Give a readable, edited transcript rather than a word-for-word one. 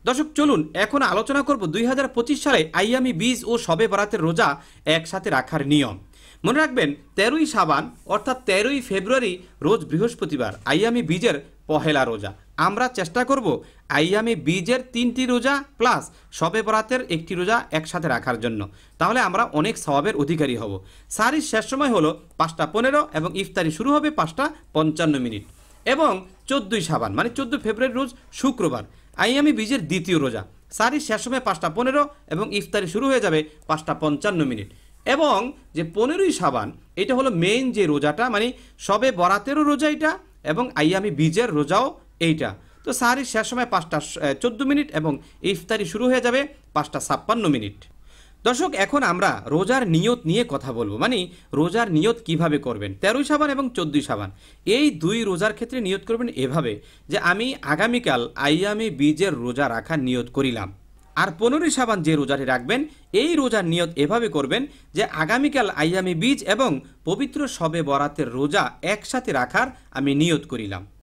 দর্শক চলুন এখন আলোচনা করব 2025 সালে আইয়ামি বীজ ও শবে বরাতের রোজা একসাথে রাখার নিয়ম। মনে রাখবেন 13ই শাবান অর্থাৎ 13ই ফেব্রুয়ারি রোজ বৃহস্পতিবার আইয়ামি বীজের পহেলা রোজা। আমরা চেষ্টা করব আইয়ামি বীজের 3টি রোজা প্লাস শবে বরাতের একটি রোজা একসাথে রাখার জন্য, তাহলে আমরা অনেক সওয়াবের অধিকারী হব। সাহরির শেষ সময় হলো 5টা 15 এবং ইফতারি শুরু হবে 5টা 55 এবং 14ই শাবান মানে 14 ফেব্রুয়ারি রোজ শুক্রবার আইয়ামি বীজের দ্বিতীয় রোজা। সাহরির শেষ সময় 5টা 15 এবং ইফতারি শুরু হয়ে যাবে 5টা 55 এবং যে 15ই শাবান এটা হলো মেইন যে রোজাটা, মানে শবে বরাতেরও রোজা এটা এবং আইয়ামি বীজের রোজাও এইটা। তো সাহরির শেষ সময় 5টা 14 এবং ইফতারি শুরু হয়ে যাবে 5টা 56। দর্শক এখন আমরা রোজার নিয়ত নিয়ে কথা বলবো, মানে রোজার নিয়ত কিভাবে করবেন। 13ই শাবান এবং 14ই শাবান এই দুই রোজার ক্ষেত্রে নিয়ত করবেন এভাবে যে আমি আগামীকাল আইয়ামি বীজের রোজা রাখার নিয়ত করিলাম। আর 15ই শাবান যে রোজাটি রাখবেন এই রোজার নিয়ত এভাবে করবেন যে আগামীকাল আইয়ামি বীজ এবং পবিত্র শবে বরাতের রোজা একসাথে রাখার আমি নিয়ত করিলাম।